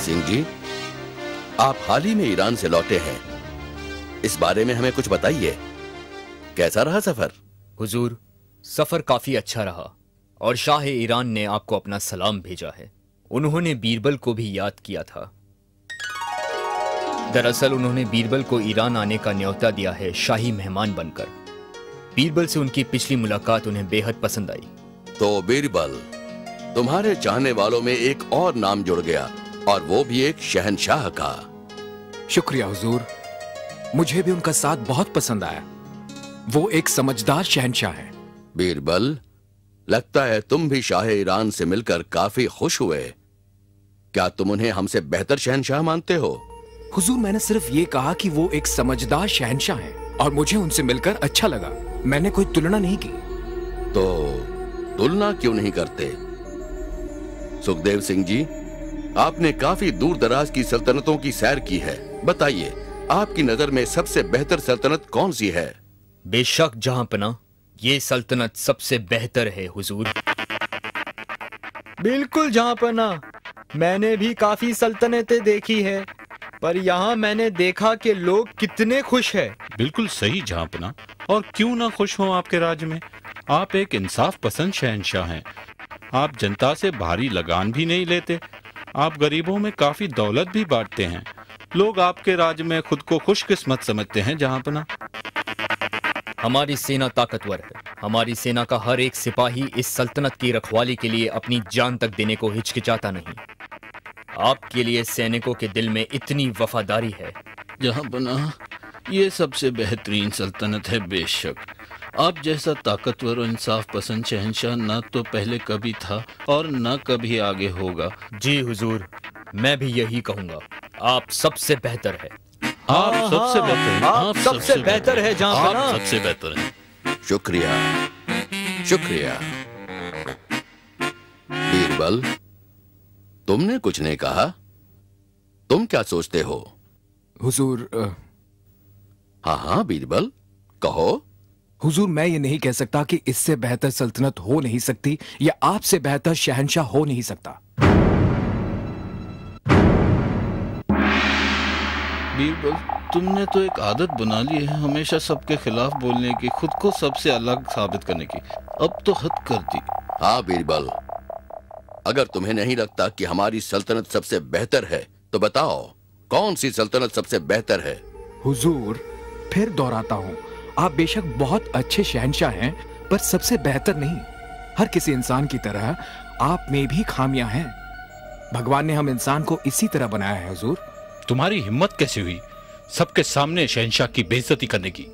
सिंह जी, आप हाल ही में ईरान से लौटे हैं, इस बारे में हमें कुछ बताइए। कैसा रहा सफर? हुजूर, सफर काफी अच्छा रहा और शाह ईरान ने आपको अपना सलाम भेजा है। उन्होंने बीरबल को भी याद किया था। दरअसल उन्होंने बीरबल को ईरान आने का न्योता दिया है शाही मेहमान बनकर। बीरबल से उनकी पिछली मुलाकात उन्हें बेहद पसंद आई। तो बीरबल, तुम्हारे चाहने वालों में एक और नाम जुड़ गया, और वो भी एक शहंशाह का। शुक्रिया हुजूर, मुझे भी उनका साथ बहुत पसंद आया। वो एक समझदार शहंशाह है। बीरबल, लगता है तुम भी शाह ईरान से मिलकर काफी खुश हुए। क्या तुम उन्हें हमसे बेहतर शहंशाह मानते हो? हुजूर, मैंने सिर्फ ये कहा कि वो एक समझदार शहंशाह हैं और मुझे उनसे मिलकर अच्छा लगा। मैंने कोई तुलना नहीं की। तो तुलना क्यों नहीं करते? सुखदेव सिंह जी, आपने काफी दूर दराज की सल्तनतों की सैर की है। बताइए, आपकी नजर में सबसे बेहतर सल्तनत कौन सी है? बेशक जहांपना, ये सल्तनत सबसे बेहतर है हुजूर। बिल्कुल जहांपना, मैंने भी काफी सल्तनतें देखी है, पर यहाँ मैंने देखा कि लोग कितने खुश हैं। बिल्कुल सही जहांपना, और क्यों ना खुश हों आपके राज्य में। आप एक इंसाफ पसंद शहंशाह हैं। आप जनता से भारी लगान भी नहीं लेते। आप गरीबों में काफी दौलत भी बांटते हैं। लोग आपके राज्य में खुद को खुशकिस्मत समझते हैं जहांपना। हमारी सेना ताकतवर है। हमारी सेना का हर एक सिपाही इस सल्तनत की रखवाली के लिए अपनी जान तक देने को हिचकिचाता नहीं। आपके लिए सैनिकों के दिल में इतनी वफादारी है। जहांपना, ये सबसे बेहतरीन सल्तनत है। बेशक आप जैसा ताकतवर और इंसाफ पसंद शहंशाह न तो पहले कभी था और न कभी आगे होगा। जी हुजूर, मैं भी यही कहूंगा। आप सबसे बेहतर है। आप सबसे बेहतर हैं। आप सबसे बेहतर है जहांपना। आप सबसे बेहतर हैं। शुक्रिया, शुक्रिया। बीरबल, तुमने कुछ नहीं कहा। तुम क्या सोचते हो? हुजूर, हाँ हाँ बीरबल, कहो। हुजूर, मैं ये नहीं कह सकता कि इससे बेहतर सल्तनत हो नहीं सकती या आपसे बेहतर शहंशाह हो नहीं सकता। बीरबल, तुमने तो एक आदत बना ली है हमेशा सबके खिलाफ बोलने की, खुद को सबसे अलग साबित करने की। अब तो हद कर दी। हाँ बीरबल, अगर तुम्हें नहीं लगता कि हमारी सल्तनत सबसे बेहतर है तो बताओ, कौन सी सल्तनत सबसे बेहतर है? हुजूर, फिर दोहराता हूँ, आप बेशक बहुत अच्छे शहंशाह हैं, पर सबसे बेहतर नहीं। हर किसी इंसान की तरह आप में भी खामियां हैं। भगवान ने हम इंसान को इसी तरह बनाया है। हुजूर, तुम्हारी हिम्मत कैसे हुई सबके सामने शहंशाह की बेइज्जती करने की?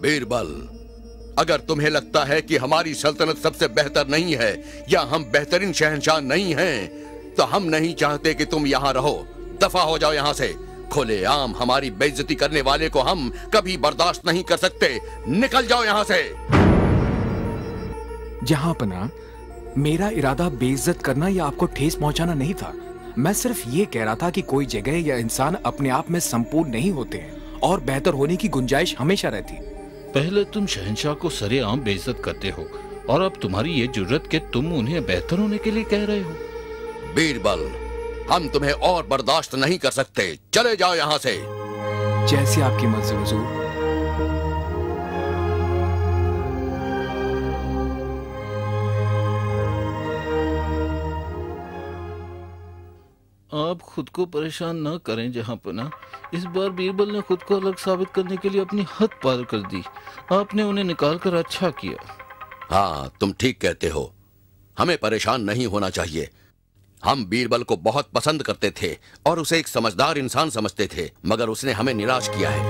बीरबल, अगर तुम्हें लगता है कि हमारी सल्तनत सबसे बेहतर नहीं है या हम बेहतरीन शहंशाह नहीं हैं, तो हम नहीं चाहते कि तुम यहाँ रहो। दफा हो जाओ यहाँ से। खुलेआम हमारी बेइज्जती करने वाले को हम कभी बर्दाश्त नहीं कर सकते। निकल जाओ यहाँ से। जहांपना, मेरा इरादा बेइज्जत करना या आपको ठेस पहुंचाना नहीं था। मैं सिर्फ ये कह रहा था कि कोई जगह या इंसान अपने आप में संपूर्ण नहीं होते हैं और बेहतर होने की गुंजाइश हमेशा रहती। पहले तुम शहंशाह को सरेआम बेइज्जत करते हो और अब तुम्हारी ये जुर्रत कि तुम उन्हें बेहतर होने के लिए कह रहे हो। बीरबल, हम तुम्हें और बर्दाश्त नहीं कर सकते। चले जाओ यहाँ से। जैसी आपकी मर्जी हुजूर। आप खुद को परेशान न करें जहांपना। इस बार बीरबल ने खुद को अलग साबित करने के लिए अपनी हद पार कर दी। आपने उन्हें निकालकर अच्छा किया। हाँ, तुम ठीक कहते हो। हमें परेशान नहीं होना चाहिए। हम बीरबल को बहुत पसंद करते थे और उसे एक समझदार इंसान समझते थे, मगर उसने हमें निराश किया है।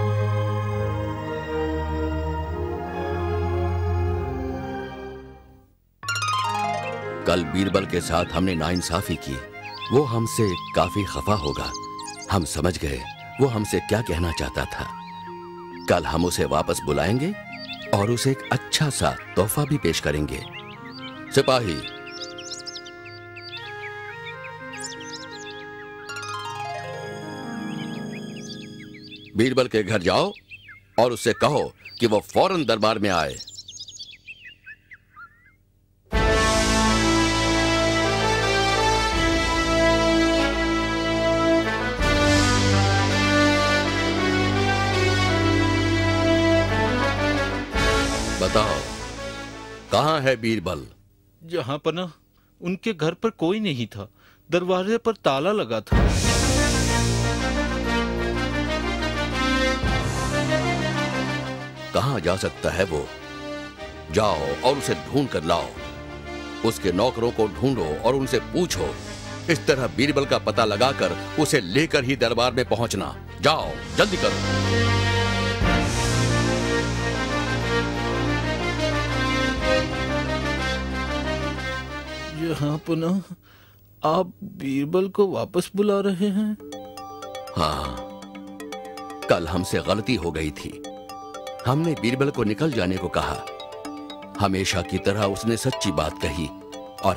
कल बीरबल के साथ हमने नाइंसाफी की। वो हमसे काफी खफा होगा। हम समझ गए वो हमसे क्या कहना चाहता था। कल हम उसे वापस बुलाएंगे और उसे एक अच्छा सा तोहफा भी पेश करेंगे। सिपाही, बीरबल के घर जाओ और उससे कहो कि वो फौरन दरबार में आए। बताओ, कहाँ है बीरबल? जहां पना उनके घर पर कोई नहीं था, दरवाजे पर ताला लगा था। कहाँ जा सकता है वो? जाओ और उसे ढूंढ कर लाओ। उसके नौकरों को ढूंढो और उनसे पूछो। इस तरह बीरबल का पता लगाकर उसे लेकर ही दरबार में पहुंचना। जाओ, जल्दी करो। यहाँ पुनः आप बीरबल को वापस बुला रहे हैं? हाँ, कल हमसे गलती हो गई थी। हमने बीरबल को निकल जाने को कहा। हमेशा की तरह उसने सच्ची बात कही और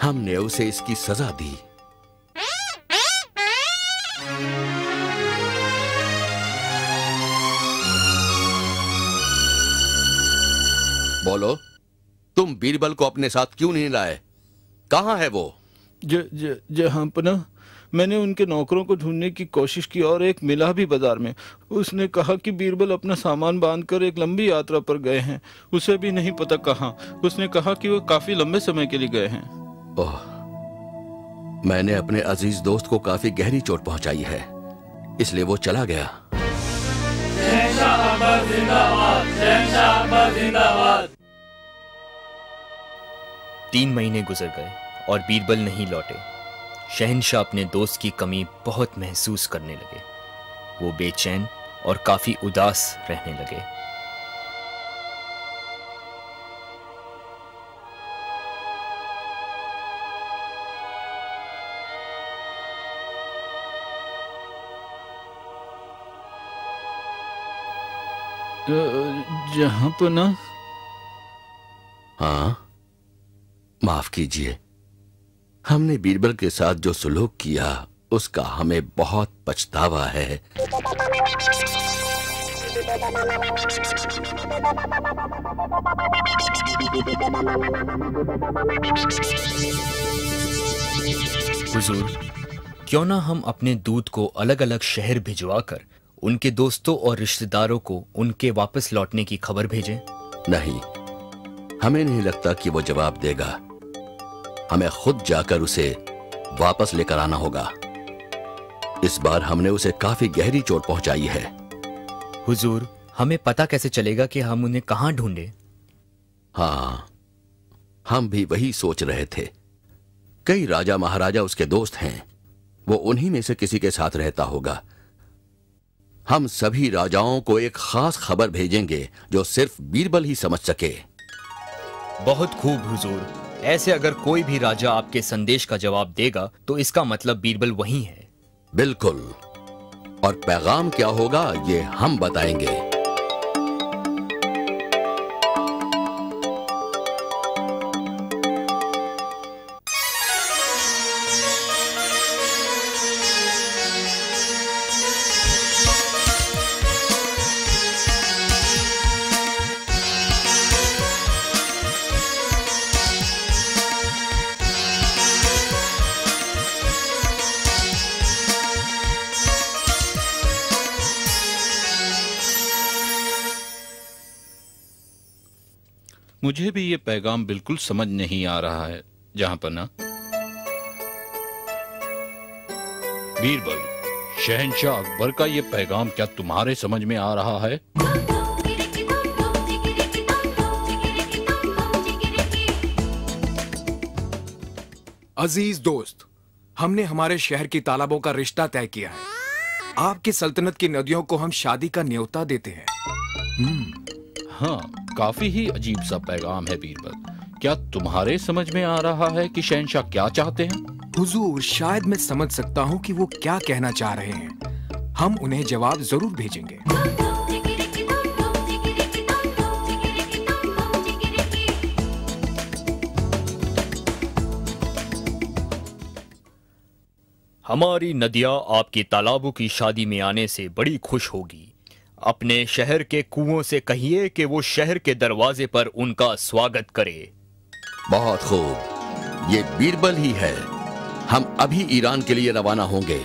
हमने उसे इसकी सजा दी। बोलो, तुम बीरबल को अपने साथ क्यों नहीं लाए? कहाँ है वो? जहाँ पना मैंने उनके नौकरों को ढूंढने की कोशिश की और एक मिला भी बाजार में। उसने कहा कि बीरबल अपना सामान बांधकर एक लंबी यात्रा पर गए हैं, उसे भी नहीं पता कहाँ। उसने कहा कि वो काफी लंबे समय के लिए गए हैं। ओह, मैंने अपने अजीज दोस्त को काफी गहरी चोट पहुंचाई है, इसलिए वो चला गया। शहंशाह अकबर जिंदाबाद, शहंशाह अकबर जिंदाबाद। 3 महीने गुजर गए और बीरबल नहीं लौटे। शहंशाह अपने दोस्त की कमी बहुत महसूस करने लगे। वो बेचैन और काफी उदास रहने लगे। जहाँ पना। हाँ, माफ कीजिए। हमने बीरबल के साथ जो सुलूक किया उसका हमें बहुत पछतावा है। हुजूर, क्यों ना हम अपने दूत को अलग अलग शहर भिजवाकर उनके दोस्तों और रिश्तेदारों को उनके वापस लौटने की खबर भेजें? नहीं, हमें नहीं लगता कि वो जवाब देगा। हमें खुद जाकर उसे वापस लेकर आना होगा। इस बार हमने उसे काफी गहरी चोट पहुंचाई है। हुजूर, हमें पता कैसे चलेगा कि हम उन्हें कहां ढूंढें? हाँ, हम भी वही सोच रहे थे। कई राजा महाराजा उसके दोस्त हैं, वो उन्हीं में से किसी के साथ रहता होगा। हम सभी राजाओं को एक खास खबर भेजेंगे जो सिर्फ बीरबल ही समझ सके। बहुत खूब हुजूर। ऐसे अगर कोई भी राजा आपके संदेश का जवाब देगा तो इसका मतलब बीरबल वही है। बिल्कुल, और पैगाम क्या होगा ये हम बताएंगे। मुझे भी ये पैगाम बिल्कुल समझ नहीं आ रहा है जहां पना। बीरबल, शहंशाह अकबर का ये पैगाम क्या तुम्हारे समझ में आ रहा है? अजीज दोस्त, हमने हमारे शहर की तालाबों का रिश्ता तय किया है। आपकी सल्तनत की नदियों को हम शादी का न्योता देते हैं। हाँ, काफी ही अजीब सा पैगाम है बीरबल। क्या तुम्हारे समझ में आ रहा है कि शहंशाह क्या चाहते हैं? हुजूर, शायद मैं समझ सकता हूँ कि वो क्या कहना चाह रहे हैं। हम उन्हें जवाब जरूर भेजेंगे। हमारी नदियां आपकी तालाबों की शादी में आने से बड़ी खुश होगी। अपने शहर के कुओं से कहिए कि वो शहर के दरवाजे पर उनका स्वागत करे। बहुत खूब, ये बीरबल ही है। हम अभी ईरान के लिए रवाना होंगे।